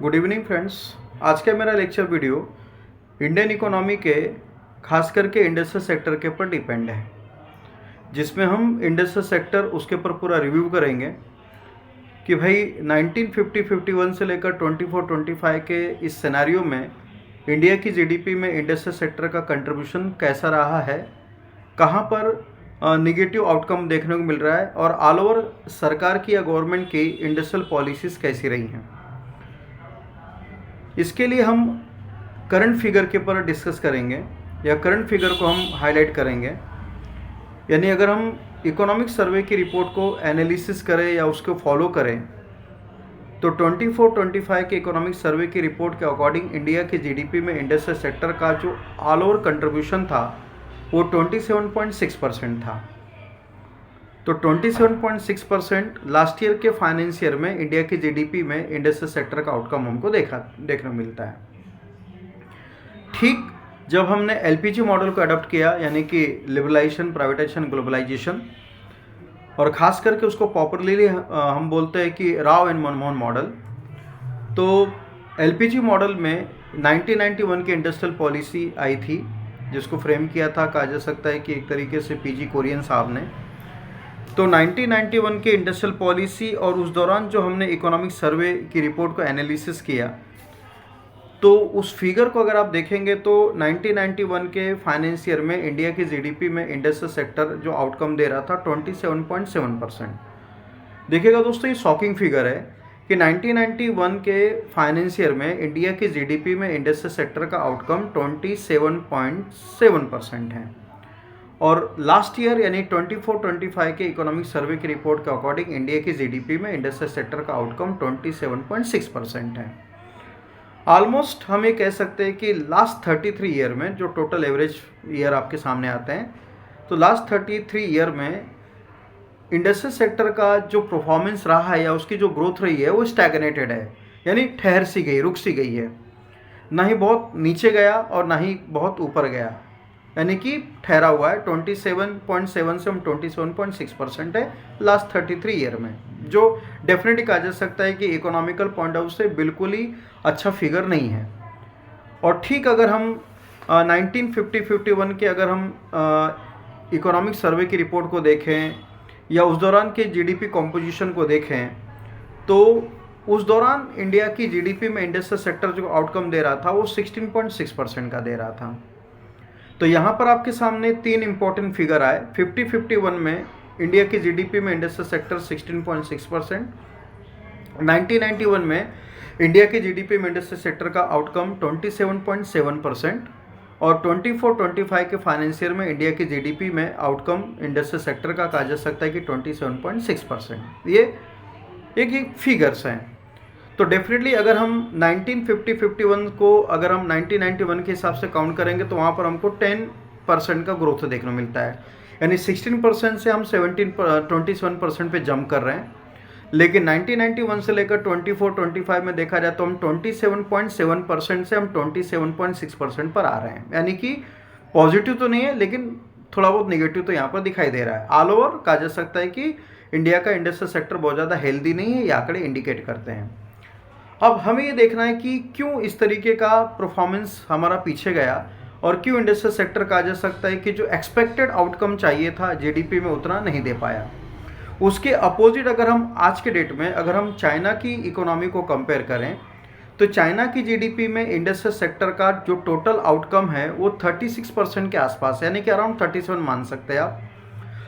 Good evening friends. आज का मेरा लेक्चर वीडियो इंडियन इकोनॉमी के खास करके इंडस्ट्रियल सेक्टर के ऊपर डिपेंड है, जिसमें हम इंडस्ट्रियल सेक्टर उसके ऊपर पूरा रिव्यू करेंगे कि भाई 1950-51 से लेकर 24-25 के इस सिनेरियो में इंडिया की जीडीपी में इंडस्ट्रियल सेक्टर का कंट्रीब्यूशन कैसा रहा है, कहाँ पर निगेटिव आउटकम देखने को मिल रहा है और ऑल ओवर सरकार की या गवर्नमेंट की इंडस्ट्रियल पॉलिसीज़ कैसी रही हैं। इसके लिए हम करंट फिगर के ऊपर डिस्कस करेंगे या करंट फिगर को हम हाईलाइट करेंगे। यानी अगर हम इकोनॉमिक सर्वे की रिपोर्ट को एनालिसिस करें या उसको फॉलो करें तो 24-25 के इकोनॉमिक सर्वे की रिपोर्ट के अकॉर्डिंग इंडिया के जीडीपी में इंडस्ट्रियल सेक्टर का जो ऑल ओवर कंट्रीब्यूशन था वो 27.6% था। तो 27.6% लास्ट ईयर के फाइनेंस ईयर में इंडिया की जीडीपी में इंडस्ट्रियल सेक्टर का आउटकम हमको देखने मिलता है। ठीक जब हमने एलपीजी मॉडल को अडॉप्ट किया, यानी कि लिबरलाइजेशन, प्राइवेटाइजेशन, ग्लोबलाइजेशन, और ख़ास करके उसको पॉपुलरली हम बोलते हैं कि राव एंड मनमोहन मॉडल। तो एलपीजी मॉडल में 1991 की इंडस्ट्रियल पॉलिसी आई थी, जिसको फ्रेम किया था कहा जा सकता है कि एक तरीके से पीजी कुरियन साहब ने। तो 1991 की इंडस्ट्रियल पॉलिसी और उस दौरान जो हमने इकोनॉमिक सर्वे की रिपोर्ट को एनालिसिस किया, तो उस फिगर को अगर आप देखेंगे तो 1991 के फाइनेंस ईयर में इंडिया की जीडीपी में इंडस्ट्रियल सेक्टर जो आउटकम दे रहा था 27.7%। देखिएगा दोस्तों, ये शॉकिंग फिगर है कि 1991 के फाइनेंस ईयर में इंडिया की जीडीपी में इंडस्ट्रियल सेक्टर का आउटकम 27.7% है, और लास्ट ईयर यानी 24-25 के इकोनॉमिक सर्वे की रिपोर्ट के अकॉर्डिंग इंडिया की जीडीपी में इंडस्ट्रियल सेक्टर का आउटकम 27.6% है। ऑलमोस्ट हम ये कह सकते हैं कि लास्ट 33 ईयर में जो टोटल एवरेज ईयर आपके सामने आते हैं, तो लास्ट 33 ईयर में इंडस्ट्रियल सेक्टर का जो परफॉर्मेंस रहा है या उसकी जो ग्रोथ रही है वो स्टैग्नेटेड है, यानी ठहर सी गई, रुक सी गई है। ना ही बहुत नीचे गया और ना ही बहुत ऊपर गया, यानी कि ठहरा हुआ है। 27.7 से हम 27.6% है लास्ट 33 ईयर में, जो डेफिनेटली कहा जा सकता है कि इकोनॉमिकल पॉइंट ऑफ व्यू से बिल्कुल ही अच्छा फिगर नहीं है। और ठीक अगर हम 1950-51 के अगर हम इकोनॉमिक सर्वे की रिपोर्ट को देखें या उस दौरान के जीडीपी कॉम्पोजिशन को देखें, तो उस दौरान इंडिया की जीडीपी में इंडस्ट्रियल सेक्टर जो आउटकम दे रहा था वो 16.6% का दे रहा था। तो यहाँ पर आपके सामने तीन इंपॉर्टेंट फिगर आए। 50-51 में इंडिया की जीडीपी में इंडस्ट्रियल सेक्टर 16.6%, 1991 में इंडिया की जीडीपी में इंडस्ट्रियल सेक्टर का आउटकम 27.7%, और 24-25 के फाइनेंशियल में इंडिया की जीडीपी में आउटकम इंडस्ट्रियल सेक्टर का कहा जा सकता है कि 27.6%। ये एक फिगर्स हैं। तो डेफिनेटली अगर हम 1950-51 को अगर हम 1991 के हिसाब से काउंट करेंगे तो वहाँ पर हमको 10% का ग्रोथ देखने को मिलता है, यानी 16% से हम 27% पे जंप कर रहे हैं। लेकिन 1991 से लेकर 24-25 में देखा जाए तो हम 27.7% से हम 27.6% पर आ रहे हैं, यानी कि पॉजिटिव तो नहीं है लेकिन थोड़ा बहुत निगेटिव तो यहाँ पर दिखाई दे रहा है। ऑल ओवर कहा जा सकता है कि इंडिया का इंडस्ट्रियल सेक्टर बहुत ज़्यादा हेल्दी नहीं है, ये आंकड़े इंडिकेट करते हैं। अब हमें ये देखना है कि क्यों इस तरीके का परफॉर्मेंस हमारा पीछे गया और क्यों इंडस्ट्रियल सेक्टर कहा जा सकता है कि जो एक्सपेक्टेड आउटकम चाहिए था जीडीपी में उतना नहीं दे पाया। उसके अपोजिट अगर हम आज के डेट में अगर हम चाइना की इकोनॉमी को कंपेयर करें तो चाइना की जीडीपी में इंडस्ट्रियल सेक्टर का जो टोटल आउटकम है वो 36% के आसपास, यानी कि अराउंड 37 मान सकते हैं आप।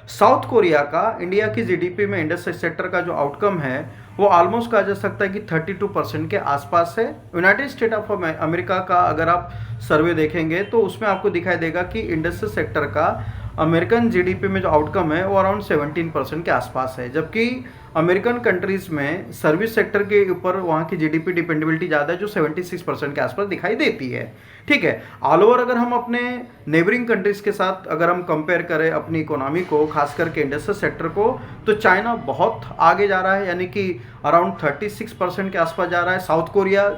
साउथ कोरिया का इंडिया की जीडीपी में इंडस्ट्रियल सेक्टर का जो आउटकम है वो ऑलमोस्ट कहा जा सकता है कि 32% के आसपास है। यूनाइटेड स्टेट ऑफ अमेरिका का अगर आप सर्वे देखेंगे तो उसमें आपको दिखाई देगा कि इंडस्ट्रियल सेक्टर का अमेरिकन जीडीपी में जो आउटकम है वो अराउंड 17% के आसपास है, जबकि अमेरिकन कंट्रीज़ में सर्विस सेक्टर के ऊपर वहाँ की जीडीपी डिपेंडेबिलिटी ज़्यादा है जो 76% के आसपास दिखाई देती है। ठीक है, ऑल ओवर अगर हम अपने नेबरिंग कंट्रीज़ के साथ अगर हम कंपेयर करें अपनी इकोनॉमी को, खास करके इंडस्ट्रियल सेक्टर को, तो चाइना बहुत आगे जा रहा है, यानी कि अराउंड 36% के आसपास जा रहा है। साउथ कोरिया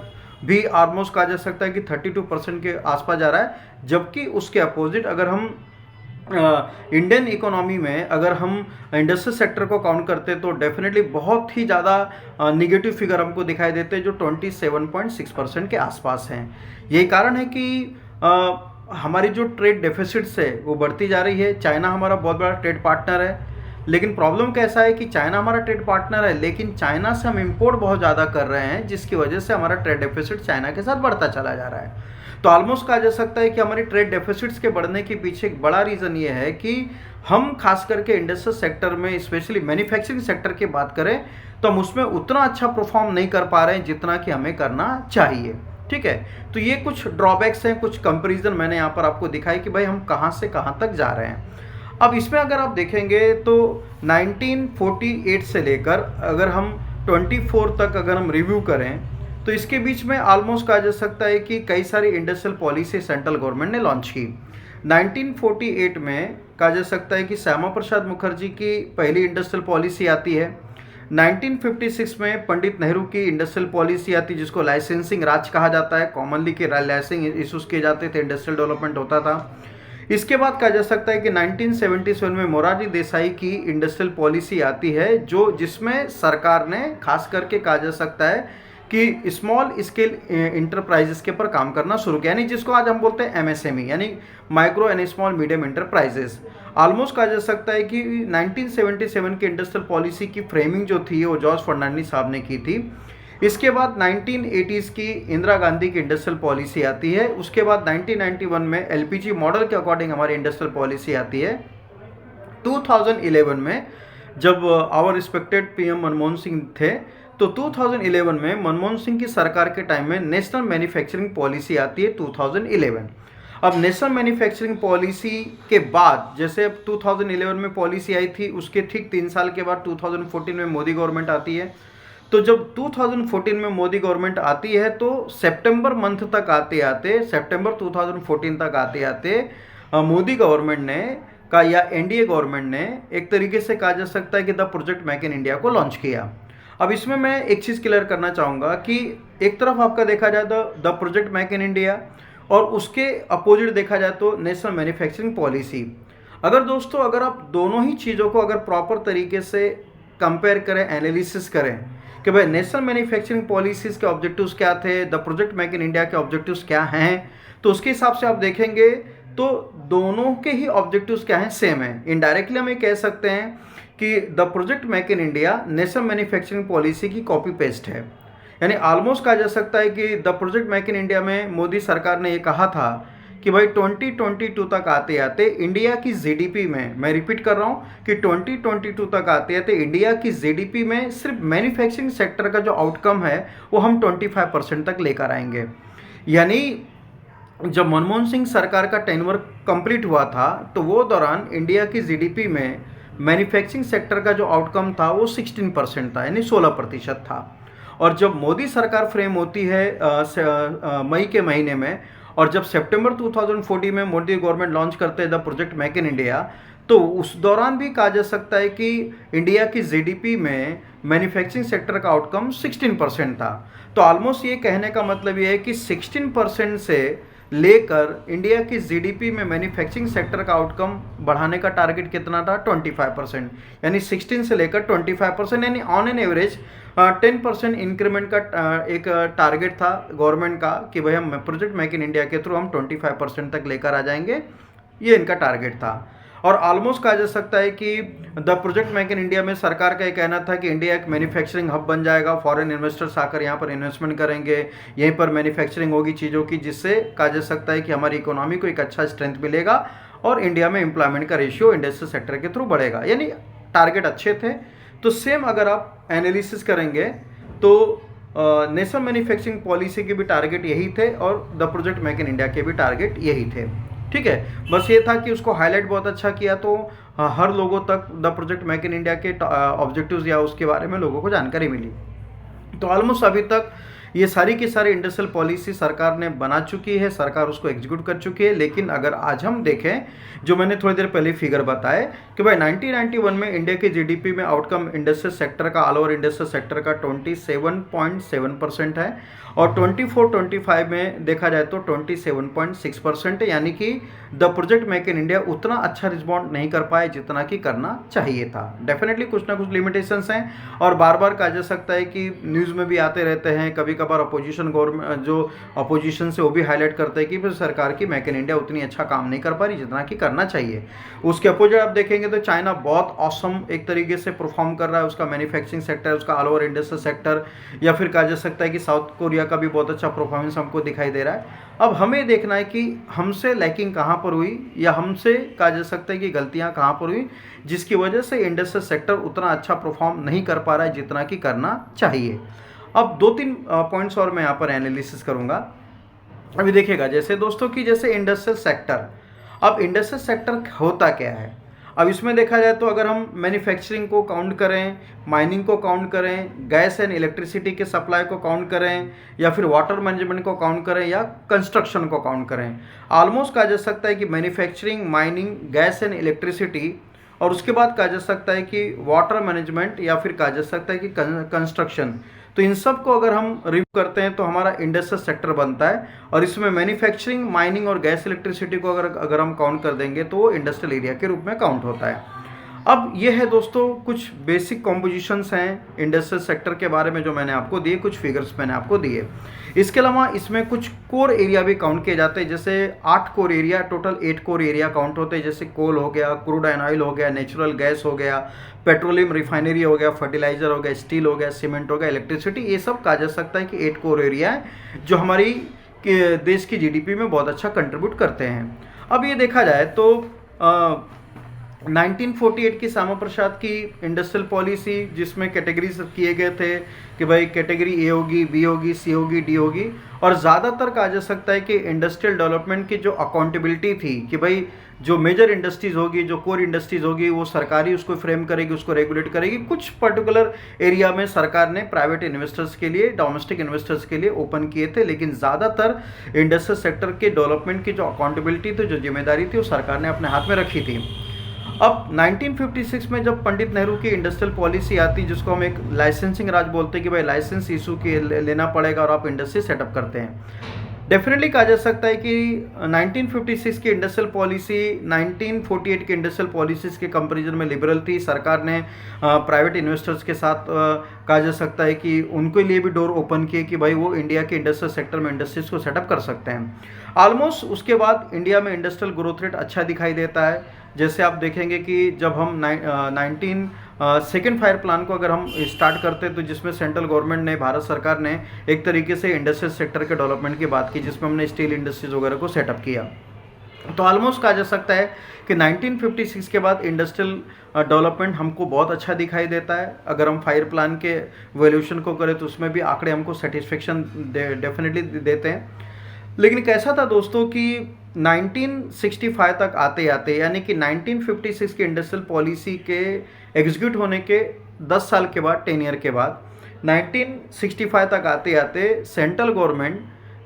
भी ऑलमोस्ट कहा जा सकता है कि 32% के आसपास जा रहा है, जबकि उसके अपोजिट अगर हम इंडियन इकोनॉमी में अगर हम इंडस्ट्रियल सेक्टर को काउंट करते तो डेफिनेटली बहुत ही ज़्यादा निगेटिव फिगर हमको दिखाई देते हैं, जो 27.6% के आसपास हैं। यही कारण है कि हमारी जो ट्रेड डेफिसिट्स है वो बढ़ती जा रही है। चाइना हमारा बहुत बड़ा ट्रेड पार्टनर है, लेकिन प्रॉब्लम कैसा है कि चाइना हमारा ट्रेड पार्टनर है, लेकिन चाइना से हम इंपोर्ट बहुत ज़्यादा कर रहे हैं, जिसकी वजह से हमारा ट्रेड डेफिसिट चाइना के साथ बढ़ता चला जा रहा है। तो ऑलमोस्ट कहा जा सकता है कि हमारी ट्रेड डेफिसिट्स के बढ़ने के पीछे एक बड़ा रीज़न ये है कि हम खास करके इंडस्ट्रियल सेक्टर में, स्पेशली मैन्युफैक्चरिंग सेक्टर की बात करें तो हम उसमें उतना अच्छा परफॉर्म नहीं कर पा रहे हैं जितना कि हमें करना चाहिए। ठीक है, तो ये कुछ ड्रॉबैक्स हैं, कुछ कंपेरिजन मैंने यहाँ पर आपको दिखाई कि भाई हम कहाँ से कहाँ तक जा रहे हैं। अब इसमें अगर आप देखेंगे तो 1948 से लेकर अगर हम 24 तक अगर हम रिव्यू करें तो इसके बीच में ऑलमोस्ट कहा जा सकता है कि कई सारी इंडस्ट्रियल पॉलिसी सेंट्रल गवर्नमेंट ने लॉन्च की। 1948 में कहा जा सकता है कि श्यामा प्रसाद मुखर्जी की पहली इंडस्ट्रियल पॉलिसी आती है। 1956 में पंडित नेहरू की इंडस्ट्रियल पॉलिसी आती है, जिसको लाइसेंसिंग राज कहा जाता है। कॉमनली के लाइसेंसिंग इशूज़ किए जाते थे, इंडस्ट्रियल डेवलपमेंट होता था। इसके बाद कहा जा सकता है कि 1977 में मोरारजी देसाई की इंडस्ट्रियल पॉलिसी आती है, जो जिसमें सरकार ने खास करके कहा जा सकता है कि स्मॉल स्केल इंटरप्राइजेस के ऊपर काम करना शुरू किया, यानी जिसको आज हम बोलते हैं एमएसएमई, यानी micro and small medium enterprises. Almost कहा जा सकता है कि 1977 की इंडस्ट्रियल पॉलिसी की फ्रेमिंग जो थी वो जॉर्ज फर्नांडिस साहब ने की थी। इसके बाद 1980s की इंदिरा गांधी की इंडस्ट्रियल पॉलिसी आती है। उसके बाद 1991 में एलपीजी मॉडल के अकॉर्डिंग हमारी इंडस्ट्रियल पॉलिसी आती है। 2011 में जब our respected PM Manmohan Singh थे, तो 2011 में मनमोहन सिंह की सरकार के टाइम में नेशनल मैन्युफैक्चरिंग पॉलिसी आती है 2011। अब नेशनल मैन्युफैक्चरिंग पॉलिसी के बाद, जैसे अब 2011 में पॉलिसी आई थी, उसके ठीक 3 साल के बाद 2014 में मोदी गवर्नमेंट आती है। तो जब 2014 में मोदी गवर्नमेंट आती है तो सितंबर मंथ तक आते आते, सितंबर 2014 तक आते आते मोदी गवर्नमेंट ने का या एनडीए गवर्नमेंट ने एक तरीके से कहा जा सकता है कि the project make in India को लॉन्च किया। अब इसमें मैं एक चीज़ क्लियर करना चाहूँगा कि एक तरफ आपका देखा जाए तो the project make in India, और उसके अपोजिट देखा जाए तो नेशनल मैन्युफैक्चरिंग पॉलिसी। अगर दोस्तों अगर आप दोनों ही चीज़ों को अगर प्रॉपर तरीके से कंपेयर करें, एनालिसिस करें कि भाई नेशनल मैन्युफैक्चरिंग पॉलिसीज़ के ऑब्जेक्टिव्स क्या थे, the project make in India के ऑब्जेक्टिव्स क्या हैं, तो उसके हिसाब से आप देखेंगे तो दोनों के ही ऑब्जेक्टिव्स क्या हैं, सेम है। इनडायरेक्टली हम ये कह सकते हैं कि the project make in India national manufacturing policy की कॉपी पेस्ट है। यानी ऑलमोस्ट कहा जा सकता है कि the project make in India में मोदी सरकार ने ये कहा था कि भाई 2022 तक आते आते इंडिया की जीडीपी में, मैं रिपीट कर रहा हूँ कि 2022 तक आते आते इंडिया की जीडीपी में सिर्फ मैन्युफैक्चरिंग सेक्टर का जो आउटकम है वो हम 25% तक लेकर आएंगे। यानी जब मनमोहन सिंह सरकार का टेन्योर कंप्लीट हुआ था तो वो दौरान इंडिया की जीडीपी में मैन्युफैक्चरिंग सेक्टर का जो आउटकम था वो 16% था, यानी 16% था। और जब मोदी सरकार फ्रेम होती है मई के महीने में, और जब सितंबर 2014 में मोदी गवर्नमेंट लॉन्च करते हैं the project make in India, तो उस दौरान भी कहा जा सकता है कि इंडिया की जीडीपी में मैन्युफैक्चरिंग सेक्टर का आउटकम 16% था। तो ऑलमोस्ट ये कहने का मतलब ये है कि 16% से लेकर इंडिया की जीडीपी में मैन्युफैक्चरिंग सेक्टर का आउटकम बढ़ाने का टारगेट कितना था, 25%। यानी 16 से लेकर 25%, यानी ऑन एन एवरेज 10% इंक्रीमेंट का एक टारगेट था गवर्नमेंट का कि भाई हम प्रोजेक्ट मेक इन इंडिया के थ्रू हम 25% तक लेकर आ जाएंगे, ये इनका टारगेट था। और ऑलमोस्ट कहा जा सकता है कि the project make in India में सरकार का ये कहना था कि इंडिया एक मैन्युफैक्चरिंग हब बन जाएगा, फॉरेन इन्वेस्टर्स आकर यहाँ पर इन्वेस्टमेंट करेंगे, यहीं पर मैन्युफैक्चरिंग होगी चीज़ों की, जिससे कहा जा सकता है कि हमारी इकोनॉमी को एक अच्छा स्ट्रेंथ मिलेगा और इंडिया में एम्प्लॉयमेंट का रेशियो इंडस्ट्रियल सेक्टर के थ्रू बढ़ेगा। यानी टारगेट अच्छे थे। तो सेम अगर आप एनालिसिस करेंगे तो नेशनल मैन्युफैक्चरिंग पॉलिसी के भी टारगेट यही थे और the project make in India के भी टारगेट यही थे। ठीक है, बस ये था कि उसको हाईलाइट बहुत अच्छा किया तो हर लोगों तक the project make in India के ऑब्जेक्टिव्स या उसके बारे में लोगों को जानकारी मिली। तो ऑलमोस्ट अभी तक ये सारी की सारी इंडस्ट्रियल पॉलिसी सरकार ने बना चुकी है, सरकार उसको एग्जीक्यूट कर चुकी है। लेकिन अगर आज हम देखें, जो मैंने थोड़ी देर पहले फिगर बताए कि भाई 1991 में इंडिया के जीडीपी में आउटकम इंडस्ट्रियल सेक्टर का, ऑल ओवर इंडस्ट्रियल सेक्टर का 27.7% है, और 24-25 में देखा जाए तो 27.6% है। यानी कि the project make in India उतना अच्छा रिस्पॉन्ड नहीं कर पाए जितना कि करना चाहिए था। डेफिनेटली कुछ ना कुछ लिमिटेशंस हैं, और बार बार कहा जा सकता है कि न्यूज़ में भी आते रहते हैं, कभी कभार अपोजिशन गवर्नमेंट जो अपोजिशन से वो भी हाईलाइट करते हैं कि फिर सरकार की मेक इन इंडिया उतनी अच्छा काम नहीं कर पा रही जितना कि करना चाहिए। उसके अपोजिट आप देखेंगे तो चाइना बहुत ऑसम एक तरीके से परफॉर्म कर रहा है, उसका मैन्युफैक्चरिंग सेक्टर, उसका ऑल ओवर इंडस्ट्रियल सेक्टर, या फिर कहा जा सकता है कि साउथ कोरिया का भी बहुत अच्छा परफॉर्मेंस हमको दिखाई दे रहा है। अब हमें देखना है कि हमसे लैकिंग कहाँ पर हुई, या हमसे कहा जा सकता है कि गलतियाँ कहाँ पर हुई, जिसकी वजह से इंडस्ट्रियल सेक्टर उतना अच्छा परफॉर्म नहीं कर पा रहा है जितना कि करना चाहिए। अब 2-3 पॉइंट्स और मैं यहाँ पर एनालिसिस करूँगा। अभी देखिएगा जैसे दोस्तों कि जैसे इंडस्ट्रियल सेक्टर, अब इंडस्ट्रियल सेक्टर होता क्या है। अब इसमें देखा जाए तो अगर हम मैन्युफैक्चरिंग को काउंट करें, माइनिंग को काउंट करें, गैस एंड इलेक्ट्रिसिटी के सप्लाई को काउंट करें, या फिर वाटर मैनेजमेंट को काउंट करें, या कंस्ट्रक्शन को काउंट करें, ऑलमोस्ट कहा जा सकता है कि manufacturing, mining, gas and electricity, और उसके बाद कहा जा सकता है कि वाटर मैनेजमेंट, या फिर कहा जा सकता है कि कंस्ट्रक्शन, तो इन सब को अगर हम रिव्यू करते हैं तो हमारा इंडस्ट्रियल सेक्टर बनता है। और इसमें मैन्युफैक्चरिंग, माइनिंग और गैस इलेक्ट्रिसिटी को अगर हम काउंट कर देंगे तो वो इंडस्ट्रियल एरिया के रूप में काउंट होता है। अब ये है दोस्तों कुछ बेसिक कॉम्पोजिशंस हैं इंडस्ट्रियल सेक्टर के बारे में जो मैंने आपको दिए, कुछ फिगर्स मैंने आपको दिए। इसके अलावा इसमें कुछ कोर एरिया भी काउंट किए जाते हैं, जैसे 8 core area, total 8 core area count होते हैं, जैसे कोल हो गया, क्रूड एंड ऑयल हो गया, नेचुरल गैस हो गया, पेट्रोलियम रिफाइनरी हो गया, फर्टिलाइजर हो गया, स्टील हो गया, सीमेंट हो गया, इलेक्ट्रिसिटी, ये सब कहा जा सकता है कि 8 कोर एरिया है जो हमारी देश की जीडीपी में बहुत अच्छा कंट्रीब्यूट करते हैं। अब ये देखा जाए तो 1948 की श्यामा प्रसाद की इंडस्ट्रियल पॉलिसी, जिसमें कैटेगरीज किए गए थे कि भाई कैटेगरी ए होगी, बी होगी, सी होगी, डी होगी, और ज़्यादातर कहा जा सकता है कि इंडस्ट्रियल डेवलपमेंट की जो अकाउंटेबिलिटी थी कि भाई जो मेजर इंडस्ट्रीज़ होगी, जो कोर इंडस्ट्रीज़ होगी, वो सरकारी उसको फ्रेम करेगी, उसको रेगुलेट करेगी। कुछ पर्टिकुलर एरिया में सरकार ने प्राइवेट इन्वेस्टर्स के लिए, डोमेस्टिक इन्वेस्टर्स के लिए ओपन किए थे, लेकिन ज़्यादातर इंडस्ट्रियल सेक्टर के डेवलपमेंट की जो अकाउंटेबिलिटी थी, जो जिम्मेदारी थी, वो सरकार ने अपने हाथ में रखी थी। अब 1956 में जब पंडित नेहरू की इंडस्ट्रियल पॉलिसी आती, जिसको हम एक लाइसेंसिंग राज बोलते हैं कि भाई लाइसेंस इशू लेना पड़ेगा और आप इंडस्ट्री सेटअप करते हैं। डेफिनेटली कहा जा सकता है कि 1956 की इंडस्ट्रियल पॉलिसी 1948 की इंडस्ट्रियल पॉलिसीज़ के कंपैरिजन में लिबरल थी। सरकार ने प्राइवेट इन्वेस्टर्स के साथ कहा जा सकता है कि उनके लिए भी डोर ओपन किए कि भाई वो इंडिया के इंडस्ट्रियल सेक्टर में इंडस्ट्रीज़ को सेटअप कर सकते हैं। ऑलमोस्ट उसके बाद इंडिया में इंडस्ट्रियल ग्रोथ रेट अच्छा दिखाई देता है। जैसे आप देखेंगे कि जब हम सेकेंड फायर प्लान को अगर हम स्टार्ट करते हैं, तो जिसमें सेंट्रल गवर्नमेंट ने, भारत सरकार ने एक तरीके से इंडस्ट्रियल सेक्टर के डेवलपमेंट की बात की, जिसमें हमने स्टील इंडस्ट्रीज वगैरह को सेटअप किया। तो ऑलमोस्ट कहा जा सकता है कि 1956 के बाद इंडस्ट्रियल डेवलपमेंट हमको बहुत अच्छा दिखाई देता है। अगर हम फायर प्लान के वैल्यूएशन को करें तो उसमें भी आंकड़े हमको सेटिस्फेक्शन डेफिनेटली देते हैं। लेकिन कैसा था दोस्तों कि 1965 तक आते आते, यानी कि 1956 की इंडस्ट्रियल पॉलिसी के एग्जीक्यूट होने के 10 साल के बाद, 10 ईयर के बाद, 1965 तक आते आते सेंट्रल गवर्नमेंट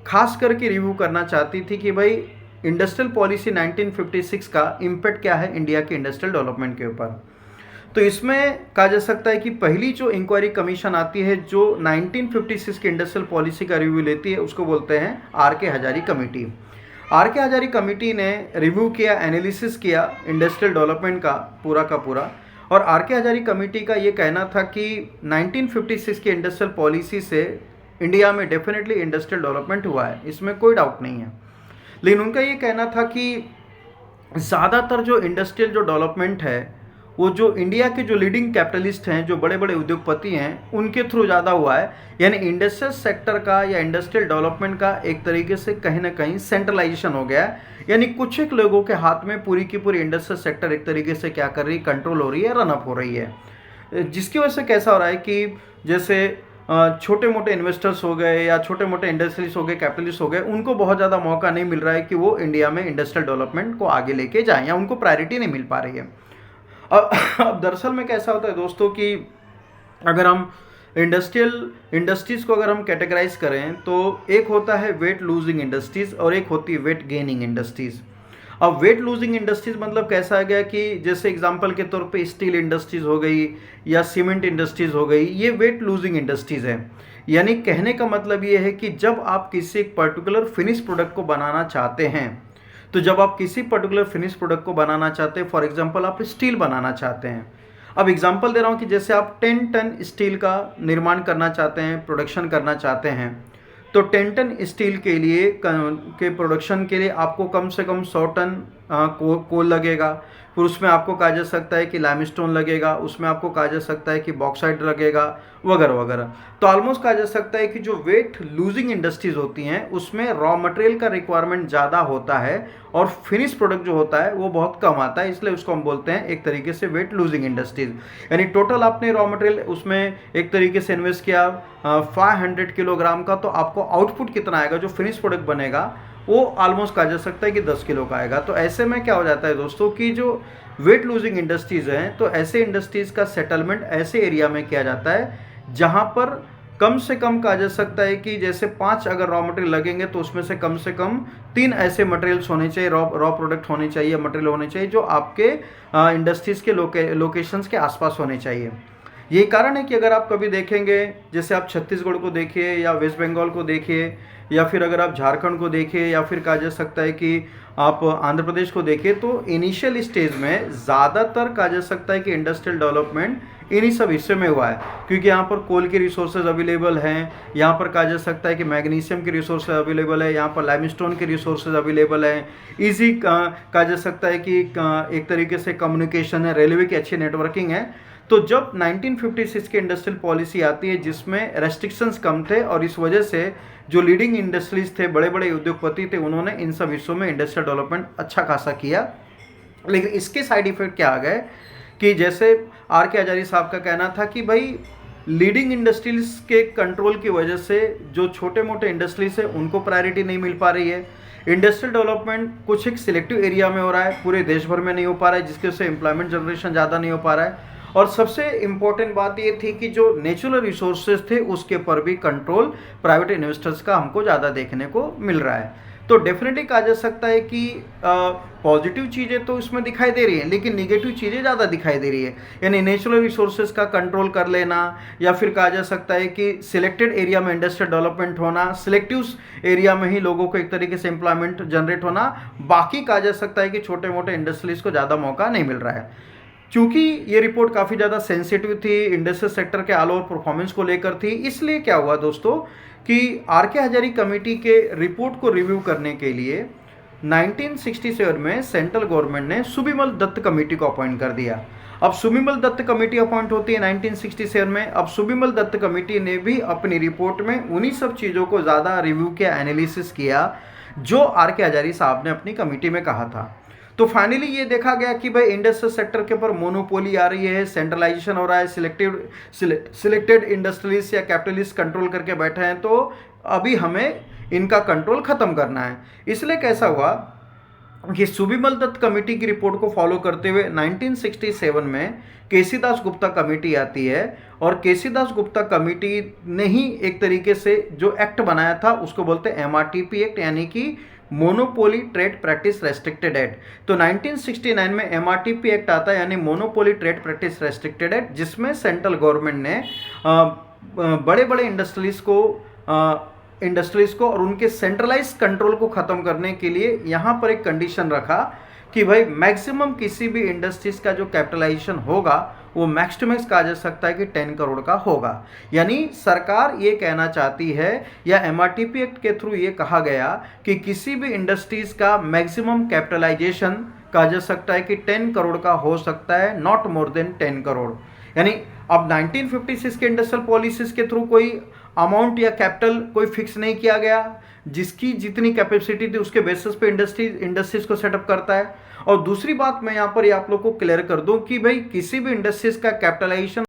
खास करके रिव्यू करना चाहती थी कि भाई इंडस्ट्रियल पॉलिसी 1956 का इम्पैक्ट क्या है इंडिया के इंडस्ट्रियल डेवलपमेंट के ऊपर। तो इसमें कहा जा सकता है कि पहली जो इंक्वायरी कमीशन आती है जो 1956 की इंडस्ट्रियल पॉलिसी का रिव्यू लेती है, उसको बोलते हैं R K. Hazari committee. R K. Hazari committee ने रिव्यू किया, एनालिसिस किया इंडस्ट्रियल डेवलपमेंट का पूरा, और आर.के. हजारी कमेटी का ये कहना था कि 1956 की इंडस्ट्रियल पॉलिसी से इंडिया में डेफिनेटली इंडस्ट्रियल डेवलपमेंट हुआ है, इसमें कोई डाउट नहीं है। लेकिन उनका ये कहना था कि ज़्यादातर जो इंडस्ट्रियल जो डेवलपमेंट है, वो जो इंडिया के जो लीडिंग कैपिटलिस्ट हैं, जो बड़े बड़े उद्योगपति हैं, उनके थ्रू ज़्यादा हुआ है। यानी इंडस्ट्रियल सेक्टर का या इंडस्ट्रियल डेवलपमेंट का एक तरीके से कहीं ना कहीं सेंट्रलाइजेशन हो गया है। यानी कुछ एक लोगों के हाथ में पूरी की पूरी इंडस्ट्रियल सेक्टर एक तरीके से क्या कर रही है, कंट्रोल हो रही है, रनअप हो रही है। जिसकी वजह से कैसा हो रहा है कि जैसे छोटे मोटे इन्वेस्टर्स हो गए या छोटे मोटे इंडस्ट्रीज हो गए, कैपिटलिस्ट हो गए, उनको बहुत ज़्यादा मौका नहीं मिल रहा है कि वो इंडिया में इंडस्ट्रियल डेवलपमेंट को आगे लेके जाएँ, या उनको प्रायोरिटी नहीं मिल पा रही है। अब दरअसल में कैसा होता है दोस्तों कि अगर हम इंडस्ट्रीज़ को अगर हम कैटेगराइज करें तो एक होता है वेट लूजिंग इंडस्ट्रीज़ और एक होती है वेट गेनिंग इंडस्ट्रीज़। अब वेट लूजिंग इंडस्ट्रीज़ मतलब कैसा आ गया कि जैसे एग्जांपल के तौर पे स्टील इंडस्ट्रीज़ हो गई या सीमेंट इंडस्ट्रीज़ हो गई, ये वेट लूजिंग इंडस्ट्रीज़ है। यानी कहने का मतलब ये है कि जब आप किसी एक पर्टिकुलर फिनिश प्रोडक्ट को बनाना चाहते हैं, तो जब आप किसी पर्टिकुलर फिनिश प्रोडक्ट को बनाना चाहते हैं, फॉर एग्जांपल आप स्टील बनाना चाहते हैं। अब एग्जांपल दे रहा हूँ कि जैसे आप 10 टन स्टील का निर्माण करना चाहते हैं, प्रोडक्शन करना चाहते हैं, तो 10 टन स्टील के लिए के प्रोडक्शन के लिए आपको कम से कम 100 टन कोल लगेगा। फिर उसमें आपको कहा जा सकता है कि लाइमस्टोन लगेगा, उसमें आपको कहा जा सकता है कि बॉक्साइट लगेगा, वगैरह वगैरह। तो ऑलमोस्ट कहा जा सकता है कि जो वेट लूजिंग इंडस्ट्रीज होती हैं उसमें रॉ मटेरियल का रिक्वायरमेंट ज़्यादा होता है और फिनिश प्रोडक्ट जो होता है वो बहुत कम आता है, इसलिए उसको हम बोलते हैं एक तरीके से वेट लूजिंग इंडस्ट्रीज। यानी टोटल आपने रॉ मटेरियल उसमें एक तरीके से इन्वेस्ट किया 500 किलोग्राम का, तो आपको आउटपुट कितना आएगा, जो फिनिश प्रोडक्ट बनेगा वो ऑलमोस्ट कहा जा सकता है कि 10 किलो का आएगा। तो ऐसे में क्या हो जाता है दोस्तों कि जो वेट लूजिंग इंडस्ट्रीज़ हैं, तो ऐसे इंडस्ट्रीज़ का सेटलमेंट ऐसे एरिया में किया जाता है जहाँ पर कम से कम कहा जा सकता है कि जैसे 5 अगर रॉ मटेरियल लगेंगे तो उसमें से कम 3 ऐसे मटेरियल्स होने चाहिए, रॉ प्रोडक्ट होने चाहिए, मटेरियल होने चाहिए जो आपके इंडस्ट्रीज़ के लोकेशंस के आसपास होने चाहिए। यही कारण है कि अगर आप कभी देखेंगे, जैसे आप छत्तीसगढ़ को देखिए या वेस्ट बंगाल को देखिए या फिर अगर आप झारखंड को देखिए या फिर कहा जा सकता है कि आप आंध्र प्रदेश को देखिए, तो इनिशियल स्टेज में ज़्यादातर कहा जा सकता है कि इंडस्ट्रियल डेवलपमेंट इन्हीं सब हिस्से में हुआ है, क्योंकि यहाँ पर कोल के रिसोर्सेज अवेलेबल हैं, यहाँ पर कहा जा सकता है कि मैग्नीशियम के रिसोर्सेज अवेलेबल है, यहाँ पर लाइमस्टोन के रिसोर्सेज अवेलेबल हैं, ईजी कहा जा सकता है कि एक तरीके से कम्युनिकेशन है, रेलवे की अच्छी नेटवर्किंग है। तो जब 1956 की इंडस्ट्रियल पॉलिसी आती है जिसमें रेस्ट्रिक्शंस कम थे और इस वजह से जो लीडिंग इंडस्ट्रीज थे, बड़े बड़े उद्योगपति थे, उन्होंने इन सब हिस्सों में इंडस्ट्रियल डेवलपमेंट अच्छा खासा किया। लेकिन इसके साइड इफेक्ट क्या आ गए कि जैसे आर के आचार्य साहब का कहना था कि भाई लीडिंग इंडस्ट्रीज के कंट्रोल की वजह से जो छोटे मोटे इंडस्ट्रीज है उनको प्रायोरिटी नहीं मिल पा रही है। इंडस्ट्रियल डेवलपमेंट कुछ एक सिलेक्टिव एरिया में हो रहा है, पूरे देश भर में नहीं हो पा रहा है, जिसकी वजह से एम्प्लॉयमेंट जनरेशन ज़्यादा नहीं हो पा रहा है। और सबसे इम्पोर्टेंट बात ये थी कि जो नेचुरल रिसोर्सेज थे उसके पर भी कंट्रोल प्राइवेट इन्वेस्टर्स का हमको ज़्यादा देखने को मिल रहा है। तो डेफिनेटली कहा जा सकता है कि पॉजिटिव चीज़ें तो इसमें दिखाई दे रही हैं, लेकिन निगेटिव चीज़ें ज़्यादा दिखाई दे रही है। यानी नेचुरल रिसोर्सेज का कंट्रोल कर लेना, या फिर कहा जा सकता है कि सिलेक्टेड एरिया में इंडस्ट्रियल डेवलपमेंट होना, सिलेक्टिव एरिया में ही लोगों को एक तरीके से एम्प्लॉयमेंट जनरेट होना, बाकी कहा जा सकता है कि छोटे मोटे इंडस्ट्रीज को ज़्यादा मौका नहीं मिल रहा है। क्योंकि ये रिपोर्ट काफ़ी ज़्यादा सेंसिटिव थी, इंडस्ट्रियल सेक्टर के ऑल ओवर परफॉर्मेंस को लेकर थी, इसलिए क्या हुआ दोस्तों कि आर के हजारी कमेटी के रिपोर्ट को रिव्यू करने के लिए 1967 में सेंट्रल गवर्नमेंट ने सुबिमल दत्त कमेटी को अपॉइंट कर दिया। अब सुबिमल दत्त कमेटी अपॉइंट होती है 1967 में। अब सुबिमल दत्त कमेटी ने भी अपनी रिपोर्ट में उन्हीं सब चीज़ों को ज़्यादा रिव्यू किया, एनालिसिस किया जो आर के हजारी साहब ने अपनी कमेटी में कहा था। तो फाइनली ये देखा गया कि भाई इंडस्ट्रियल सेक्टर के ऊपर मोनोपोली आ रही है, सेंट्रलाइजेशन हो रहा है, सिलेक्टेड इंडस्ट्रियलिस्ट या कैपिटलिस्ट कंट्रोल करके बैठे हैं, तो अभी हमें इनका कंट्रोल खत्म करना है। इसलिए कैसा हुआ कि सुबिमल दत्त कमेटी की रिपोर्ट को फॉलो करते हुए 1967 में केसी दास गुप्ता कमेटी आती है, और केसी दास गुप्ता कमेटी ने ही एक तरीके से जो एक्ट बनाया था उसको बोलते हैं MRTP एक्ट, यानी कि monopoly trade practice restricted act. तो 1969 में MRTP एक्ट आता है, यानी monopoly trade practice restricted act, जिसमें सेंट्रल गवर्नमेंट ने बड़े बड़े इंडस्ट्रीज को और उनके सेंट्रलाइज कंट्रोल को ख़त्म करने के लिए यहाँ पर एक कंडीशन रखा कि भाई मैक्सिमम किसी भी इंडस्ट्रीज का जो कैपिटलाइजेशन होगा वो मैक्स टू मैक्स कहा जा सकता है कि 10 करोड़ का होगा। यानी सरकार ये कहना चाहती है, या MRTP एक्ट के थ्रू ये कहा गया कि किसी भी इंडस्ट्रीज का मैक्सिमम कैपिटलाइजेशन कहा जा सकता है कि 10 करोड़ का हो सकता है, नॉट मोर देन 10 करोड़। यानी अब 1956 के इंडस्ट्रियल पॉलिसीज के थ्रू कोई अमाउंट या कैपिटल कोई फिक्स नहीं किया गया, जिसकी जितनी कैपेसिटी थी उसके बेसिस पे इंडस्ट्रीज को सेटअप करता है। और दूसरी बात मैं यहाँ पर आप लोग को क्लियर कर दूं कि भाई किसी भी इंडस्ट्रीज का कैपिटलाइजेशन